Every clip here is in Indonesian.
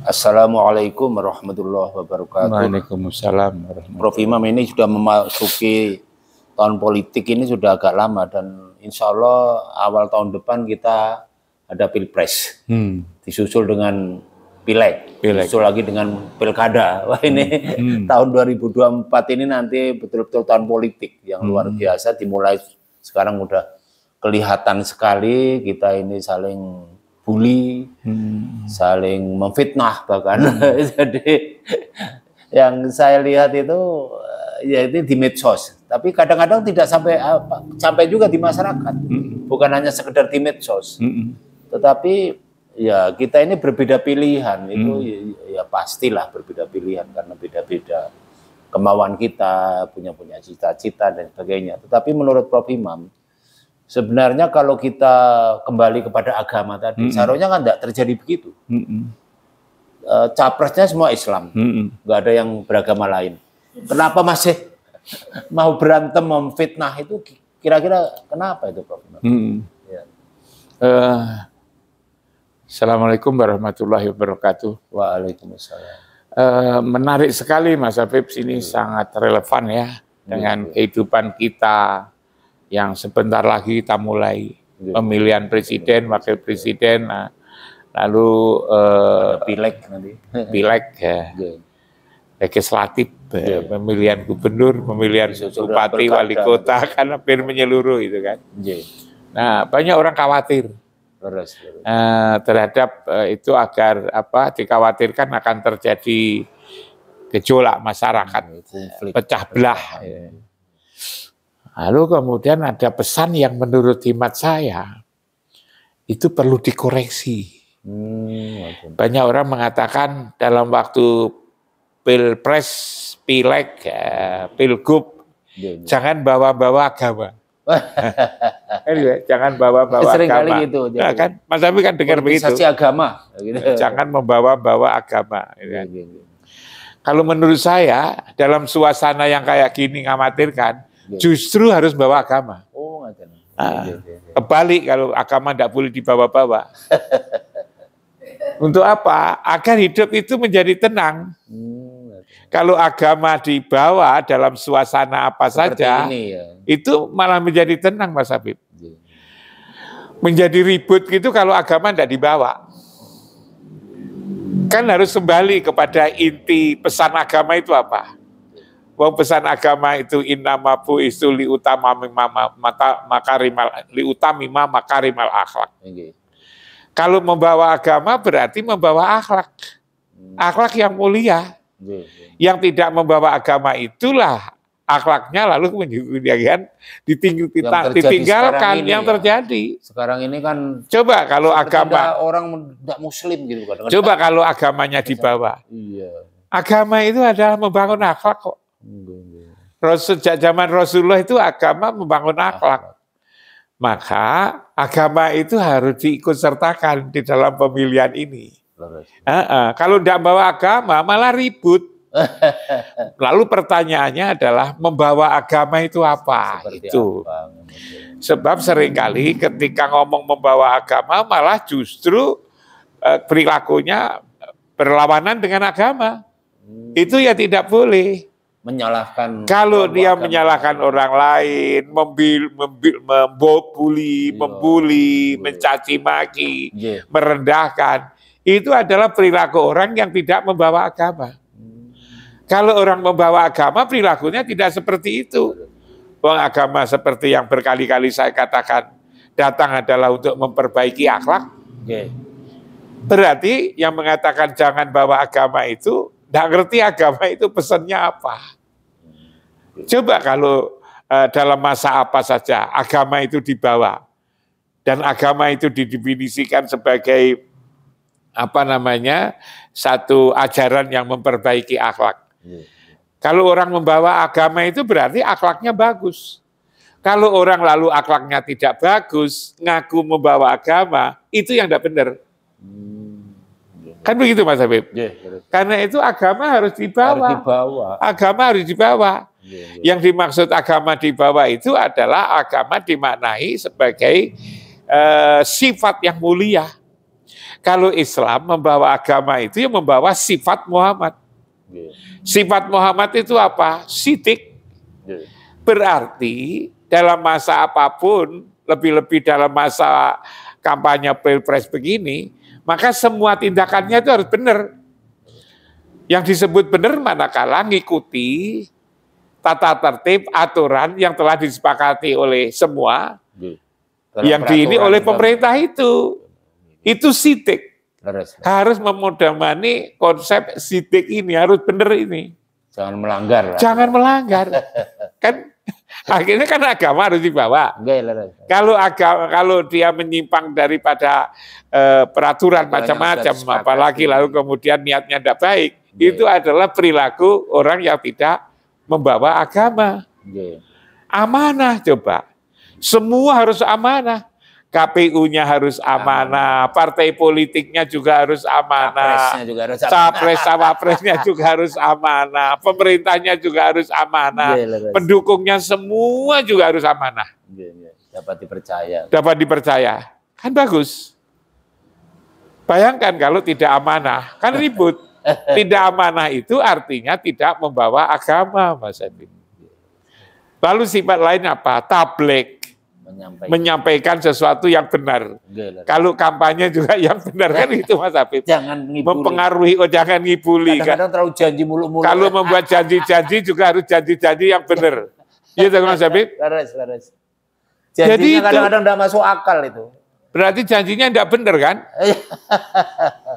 Assalamualaikum warahmatullahi wabarakatuh. Waalaikumsalam Prof. Imam, ini sudah memasuki tahun politik, ini sudah agak lama, dan insya Allah awal tahun depan kita ada pilpres, disusul dengan pileg, disusul lagi dengan pilkada. Wah, ini tahun 2024 ini nanti betul-betul tahun politik yang luar biasa, dimulai sekarang udah kelihatan sekali kita ini saling bully, saling memfitnah bahkan. Jadi yang saya lihat itu ya itu di medsos, tapi kadang-kadang tidak sampai juga di masyarakat, bukan hanya sekedar di medsos, tetapi ya kita ini berbeda pilihan, itu ya pastilah berbeda pilihan karena beda-beda kemauan kita, punya cita-cita dan sebagainya. Tetapi menurut Prof. Imam, sebenarnya kalau kita kembali kepada agama tadi, seharusnya kan tidak terjadi begitu. Capresnya semua Islam, nggak ada yang beragama lain. Kenapa masih mau berantem, memfitnah itu? Kira-kira kenapa itu, Prof? Ya. Assalamualaikum warahmatullahi wabarakatuh. Waalaikumsalam. Menarik sekali Mas Habib, ini sangat relevan ya dengan kehidupan kita yang sebentar lagi kita mulai pemilihan presiden, wakil presiden, lalu pileg nanti, pileg ya, legislatif, pemilihan gubernur, pemilihan bupati, wali kota, kan hampir menyeluruh itu kan. Nah, banyak orang khawatir terhadap itu agar dikhawatirkan akan terjadi gejolak masyarakat, pecah belah. Lalu kemudian ada pesan yang menurut hemat saya itu perlu dikoreksi. Banyak orang mengatakan dalam waktu pilpres, pileg, pilgub, jangan bawa-bawa agama. Jangan bawa-bawa agama. Gitu, nah, kan, Mas Habib kan dengar begitu. Agama. Jangan membawa-bawa agama. Kalau menurut saya dalam suasana yang kayak gini ngamatirkan, justru harus bawa agama. Kebalik kalau agama tidak boleh dibawa-bawa. Untuk apa? Agar hidup itu menjadi tenang. Kalau agama dibawa dalam suasana apa seperti saja, ini, ya, itu malah menjadi tenang, Mas Habib. Menjadi ribut gitu kalau agama tidak dibawa. Kan harus kembali kepada inti pesan agama itu apa? Pesan agama itu innamabu istu liutamima makarimal akhlak. Kalau membawa agama berarti membawa akhlak. Akhlak yang mulia. Yang tidak membawa agama itulah akhlaknya lalu kemudian ditinggalkan yang terjadi. Sekarang ini kan coba kalau agama orang tidak muslim gitu kan. Coba kalau agamanya dibawa. Agama itu adalah membangun akhlak kok. Sejak zaman Rasulullah itu agama membangun akhlak. Maka agama itu harus diikut sertakan di dalam pemilihan ini. Kalau tidak bawa agama malah ribut. Lalu pertanyaannya adalah membawa agama itu apa? Sebab seringkali ketika ngomong membawa agama malah justru perilakunya berlawanan dengan agama. Itu ya tidak boleh. Menyalahkan. Kalau dia menyalahkan orang lain, membuli, mencaci maki, merendahkan, itu adalah perilaku orang yang tidak membawa agama. Kalau orang membawa agama, perilakunya tidak seperti itu. Agama seperti yang berkali-kali saya katakan, datang adalah untuk memperbaiki akhlak. Berarti yang mengatakan jangan bawa agama itu, tidak ngerti agama itu pesannya apa. Coba kalau dalam masa apa saja agama itu dibawa dan agama itu didefinisikan sebagai satu ajaran yang memperbaiki akhlak. Kalau orang membawa agama itu berarti akhlaknya bagus. Kalau orang lalu akhlaknya tidak bagus, ngaku membawa agama, itu yang tidak benar. Kan begitu Mas Habib? Karena itu agama harus dibawa. Agama harus dibawa. Yang dimaksud agama dibawa itu adalah agama dimaknai sebagai sifat yang mulia. Kalau Islam membawa agama itu yang membawa sifat Muhammad. Sifat Muhammad itu apa? Sidik. Berarti dalam masa apapun, lebih-lebih dalam masa kampanye pilpres begini, maka semua tindakannya itu harus benar. Yang disebut benar manakala ngikuti tata tertib, aturan yang telah disepakati oleh semua, yang diini oleh pemerintah itu sidik. Harus memudamani konsep sidik ini, harus benar ini. Jangan melanggar. Jangan melanggar. Kan akhirnya kan agama harus dibawa. Kalau dia menyimpang daripada peraturan macam-macam, apalagi lalu kemudian niatnya tidak baik, itu adalah perilaku orang yang tidak membawa agama. Amanah coba. Semua harus amanah. KPU-nya harus amanah, partai politiknya juga harus amanah, capres cawapresnya juga harus amanah, pemerintahnya juga harus amanah, pendukungnya semua juga harus amanah. Dapat dipercaya. Dapat dipercaya, kan bagus. Bayangkan kalau tidak amanah, kan ribut. Tidak amanah itu artinya tidak membawa agama, Mas Edi. Lalu sifat lain apa? Tabligh. Menyampaikan sesuatu yang benar. Kalau kampanye juga yang benar kan itu Mas Habib. Jangan ngibuli. Mempengaruhi, jangan ngibuli. Kadang-kadang terlalu janji mulu-mulu. Kalau membuat janji-janji juga harus janji-janji yang benar. Iya Mas Habib? Laras. Janjinya kadang-kadang tidak masuk akal itu. Berarti janjinya tidak benar kan?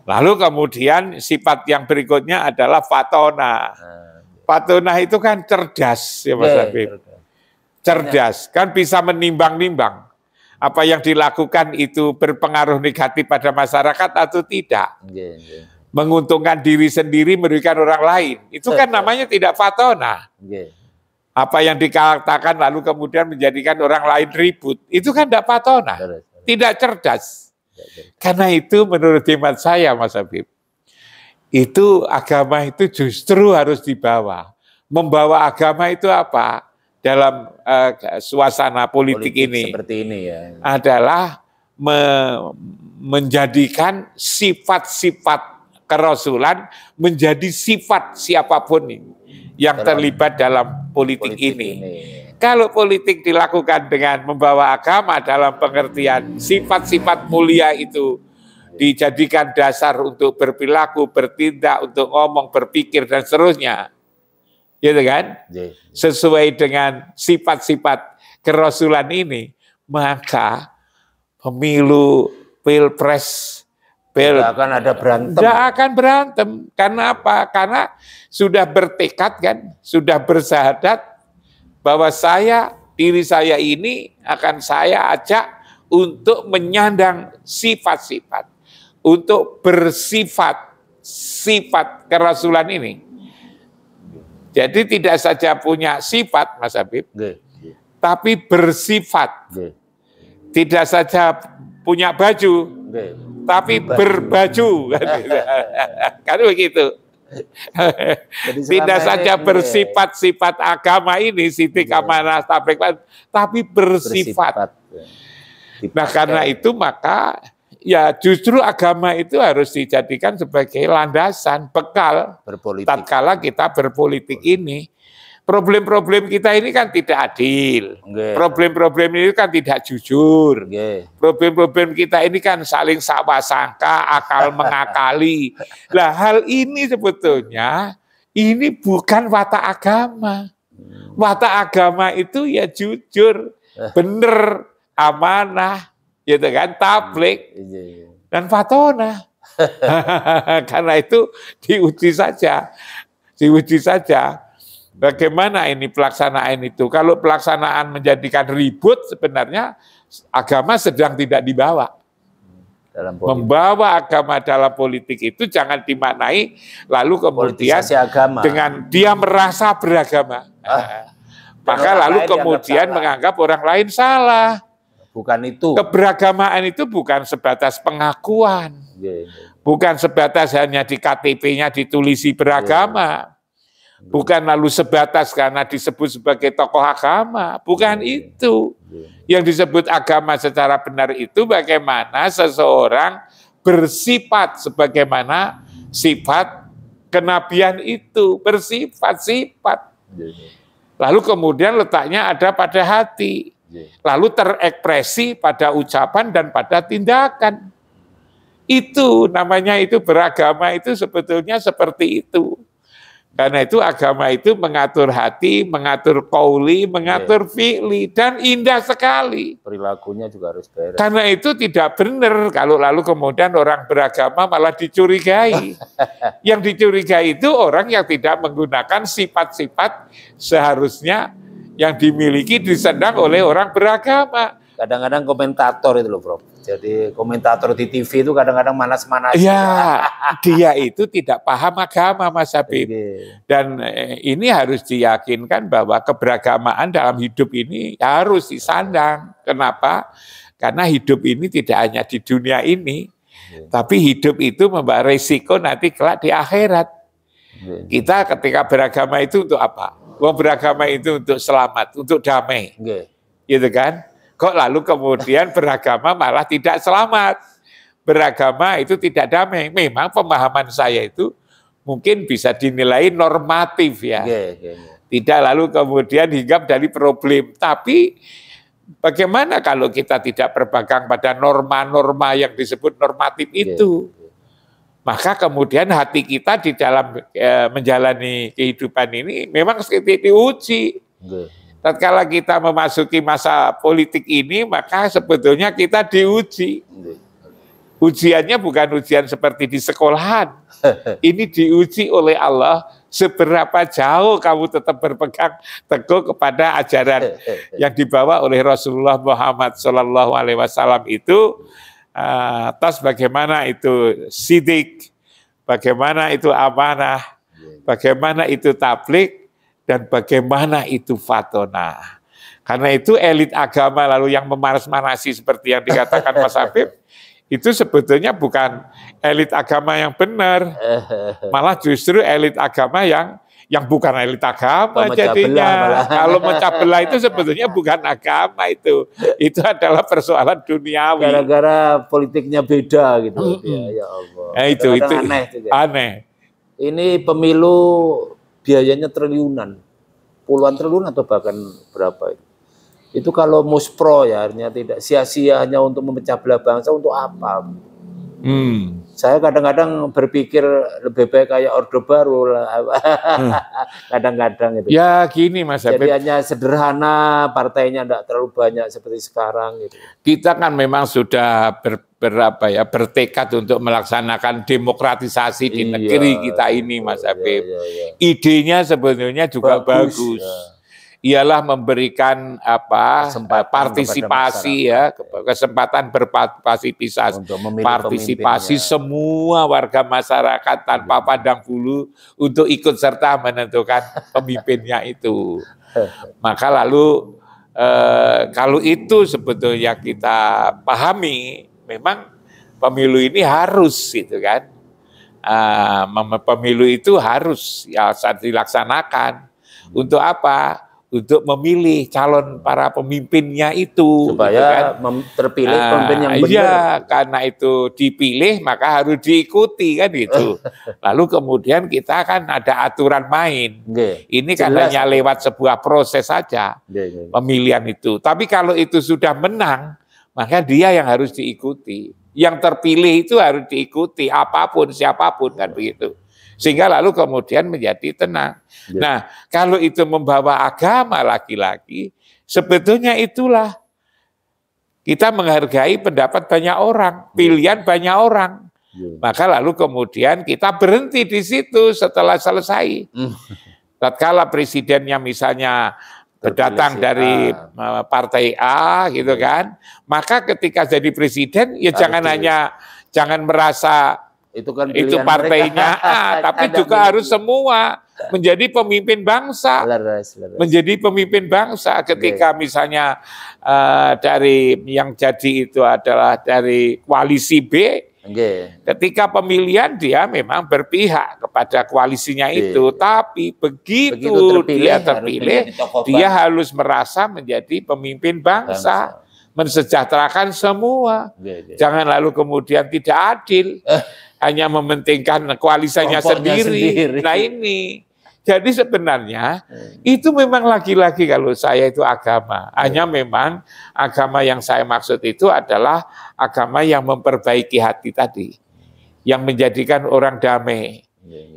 Lalu kemudian sifat yang berikutnya adalah fatona. Fatona itu kan cerdas ya Mas Habib. Cerdas, kan bisa menimbang-nimbang apa yang dilakukan itu berpengaruh negatif pada masyarakat atau tidak. Menguntungkan diri sendiri, merugikan orang lain. Itu kan namanya tidak fatona. Apa yang dikatakan lalu kemudian menjadikan orang lain ribut, itu kan tidak fatona, tidak cerdas. Karena itu menurut hemat saya Mas Habib, itu agama itu justru harus dibawa. Membawa agama itu apa? Dalam suasana politik ini seperti ini ya, adalah menjadikan sifat-sifat kerasulan menjadi sifat siapapun yang terlibat dalam politik ini. Kalau politik dilakukan dengan membawa agama dalam pengertian sifat-sifat mulia itu dijadikan dasar untuk berperilaku, bertindak, untuk ngomong, berpikir dan seterusnya, gitu kan? Sesuai dengan sifat-sifat kerasulan ini, maka pemilu, pilpres, tidak akan ada berantem. Tidak akan berantem. Karena apa? Karena sudah bertekad kan, sudah bersahadat bahwa diri saya ini akan saya ajak untuk menyandang sifat-sifat, untuk bersifat sifat kerasulan ini. Jadi tidak saja punya sifat, Mas Habib, tapi bersifat. Tidak saja punya baju, tapi berbaju. Kan begitu. Tidak saja bersifat-sifat agama ini, sidik amanah, tapi bersifat. Nah karena itu maka ya justru agama itu harus dijadikan sebagai landasan, bekal tatkala kita berpolitik ini. Problem-problem kita ini kan tidak adil. Problem-problem ini kan tidak jujur. Problem-problem kita ini kan saling sangka, akal mengakali. Lah hal ini sebetulnya ini bukan watak agama. Watak agama itu ya jujur, benar, amanah, gitu kan, tabligh dan fatona. Karena itu diuji saja. Bagaimana ini pelaksanaan itu? Kalau pelaksanaan menjadikan ribut, sebenarnya agama sedang tidak dibawa. Membawa agama dalam politik itu jangan dimaknai lalu kemudian dengan dia merasa beragama. Maka lalu kemudian menganggap orang lain salah. Bukan itu. Keberagamaan itu bukan sebatas pengakuan. Bukan sebatas hanya di KTP-nya ditulisi beragama. Bukan lalu sebatas karena disebut sebagai tokoh agama. Bukan itu. Yang disebut agama secara benar itu bagaimana seseorang bersifat sebagaimana sifat kenabian itu, bersifat-sifat. Lalu kemudian letaknya ada pada hati. Lalu terekspresi pada ucapan dan pada tindakan. Itu namanya itu beragama itu sebetulnya seperti itu. Karena itu agama itu mengatur hati, mengatur qauli, mengatur fi'li, dan indah sekali. Perilakunya juga harus beres. Karena itu tidak benar kalau lalu kemudian orang beragama malah dicurigai. Yang dicurigai itu orang yang tidak menggunakan sifat-sifat seharusnya yang dimiliki disandang oleh orang beragama. Kadang-kadang komentator itu loh, Prof. Jadi komentator di TV itu kadang-kadang manas-manas. Ya, dia itu tidak paham agama, Mas Habib. Dan ini harus diyakinkan bahwa keberagamaan dalam hidup ini harus disandang. Kenapa? Karena hidup ini tidak hanya di dunia ini, tapi hidup itu membawa resiko nanti kelak di akhirat. Kita ketika beragama itu untuk apa? Beragama itu untuk selamat, untuk damai. Gitu kan? Kok lalu kemudian beragama malah tidak selamat. Beragama itu tidak damai. Memang pemahaman saya itu mungkin bisa dinilai normatif ya. Tidak lalu kemudian hinggap dari problem. Tapi bagaimana kalau kita tidak berpegang pada norma-norma yang disebut normatif itu? Maka kemudian hati kita di dalam menjalani kehidupan ini memang seperti diuji. Tatkala kita memasuki masa politik ini, maka sebetulnya kita diuji. Ujiannya bukan ujian seperti di sekolahan. Ini diuji oleh Allah seberapa jauh kamu tetap berpegang teguh kepada ajaran yang dibawa oleh Rasulullah Muhammad SAW itu. Atas bagaimana itu sidik, bagaimana itu amanah, bagaimana itu tablik, dan bagaimana itu fatona. Karena itu elit agama lalu yang memanas-manasi seperti yang dikatakan Mas Habib, itu sebetulnya bukan elit agama yang benar, malah justru elit agama yang bukan elit agama jadinya. Kalau mecah belah itu sebetulnya bukan agama itu adalah persoalan duniawi. Gara-gara politiknya beda gitu. Ya Allah. Nah, itu aneh. Aneh. Ini pemilu biayanya triliunan, puluhan triliun atau bahkan berapa itu. Itu kalau muspro ya, artinya tidak sia-sia hanya untuk memecah belah bangsa, untuk apa? Saya kadang-kadang berpikir lebih baik kayak Orde Baru lah. Kadang-kadang itu. Ya gini Mas Habib. Jadi hanya sederhana, partainya tidak terlalu banyak seperti sekarang gitu. Kita kan memang sudah bertekad untuk melaksanakan demokratisasi di negeri kita ini, Mas Habib. Idenya sebetulnya juga bagus. Ialah memberikan partisipasi ya, kesempatan berpartisipasi semua warga masyarakat tanpa pandang bulu untuk ikut serta menentukan pemimpinnya itu. Maka lalu kalau itu sebetulnya kita pahami, memang pemilu ini harus gitu kan. Pemilu itu harus ya saat dilaksanakan. Untuk apa? Untuk memilih calon para pemimpinnya itu. Supaya gitu kan? Terpilih pemimpin yang benar. Iya, karena itu dipilih maka harus diikuti kan itu. Lalu kemudian kita kan ada aturan main. Ini kan hanya lewat sebuah proses saja pemilihan itu. Tapi kalau itu sudah menang, maka dia yang harus diikuti. Yang terpilih itu harus diikuti apapun siapapun kan begitu. Sehingga lalu kemudian menjadi tenang. Nah, kalau itu membawa agama lagi-lagi, sebetulnya itulah kita menghargai pendapat banyak orang, pilihan banyak orang. Maka lalu kemudian kita berhenti di situ setelah selesai. Tatkala presidennya misalnya datang dari partai A gitu kan, maka ketika jadi presiden ya jangan merasa itu partainya tapi juga harus semua menjadi pemimpin bangsa. Menjadi pemimpin bangsa ketika misalnya dari yang jadi itu adalah dari koalisi B. Ketika pemilihan dia memang berpihak kepada koalisinya itu, tapi begitu dia terpilih, dia harus merasa menjadi pemimpin bangsa. mensejahterakan semua. Jangan lalu kemudian tidak adil, hanya mementingkan koalisinya sendiri. Nah ini, jadi sebenarnya itu memang lagi-lagi kalau saya itu agama. Hanya memang agama yang saya maksud itu adalah agama yang memperbaiki hati tadi, yang menjadikan orang damai,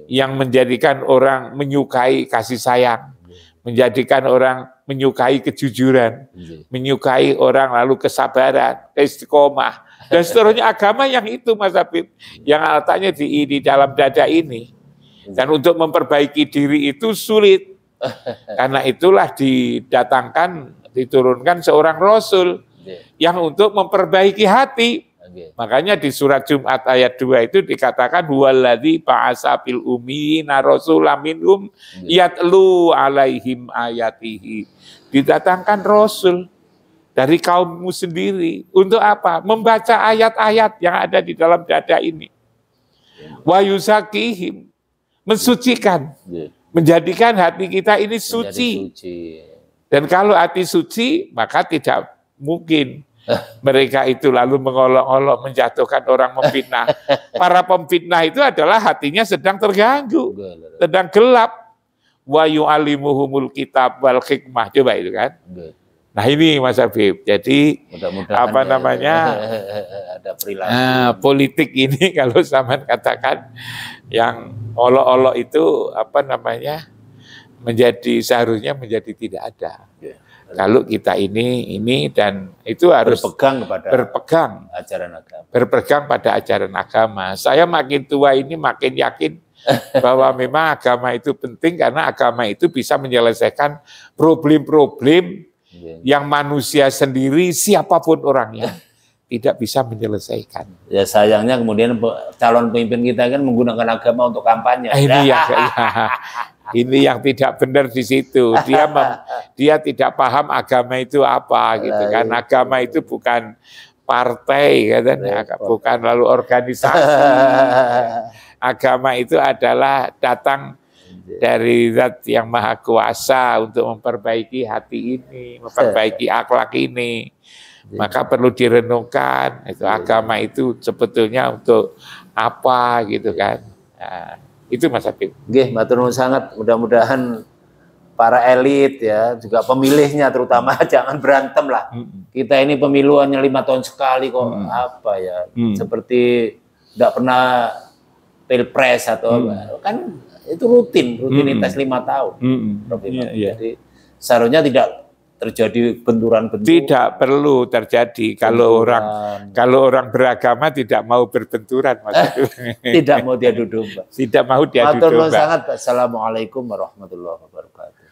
yang menjadikan orang menyukai kasih sayang, menjadikan orang menyukai kejujuran, menyukai orang lalu kesabaran, istiqomah, dan seterusnya. Agama yang itu, Mas Habib, yang letaknya di dalam dada ini. Dan untuk memperbaiki diri itu sulit. Karena itulah diturunkan seorang Rasul yang untuk memperbaiki hati. Makanya di surat Jumat ayat 2 itu dikatakan huwallazi ba'atsa fil ummiyina rasulam minhum yatlu alaihim ayatihi. Didatangkan Rasul dari kaummu sendiri. Untuk apa? Membaca ayat-ayat yang ada di dalam dada ini. Wa yuzakihim, mensucikan, menjadikan hati kita ini suci. Dan kalau hati suci, maka tidak mungkin mereka itu lalu mengolok-olok, menjatuhkan orang, memfitnah. Para pemfitnah itu adalah hatinya sedang terganggu, sedang gelap. Wa yu'allimuhumul kitab wal hikmah. Coba itu kan. Nah ini Mas Habib. Jadi apa namanya? Ada perilaku. Politik ini kalau zaman katakan yang olok-olok itu apa namanya? Menjadi seharusnya menjadi tidak ada. Kalau kita ini dan itu harus berpegang pada ajaran agama. Saya makin tua ini makin yakin bahwa memang agama itu penting karena agama itu bisa menyelesaikan problem-problem yang manusia sendiri siapapun orangnya tidak bisa menyelesaikan. Ya sayangnya kemudian calon pemimpin kita kan menggunakan agama untuk kampanye. Ini yang tidak benar di situ. Dia tidak paham agama itu apa gitu kan. Agama itu bukan partai katanya, bukan lalu organisasi. Agama itu adalah datang dari Zat yang Maha Kuasa untuk memperbaiki hati ini, memperbaiki akhlak ini. Maka perlu direnungkan itu agama itu sebetulnya untuk apa gitu kan. Nah, itu Mas Habib. Nggih, matur nuwun sangat. Mudah-mudahan para elit ya, juga pemilihnya terutama jangan berantem lah. Kita ini pemilu hanya 5 tahun sekali kok, apa ya? Seperti tidak pernah pilpres atau kan itu rutinitas 5 tahun. Jadi seharusnya tidak terjadi benturan-benturan. Tidak perlu terjadi kalau orang beragama tidak mau berbenturan, tidak mau diadu domba. Tidak mau diadu domba. Sangat. Assalamualaikum warahmatullahi wabarakatuh.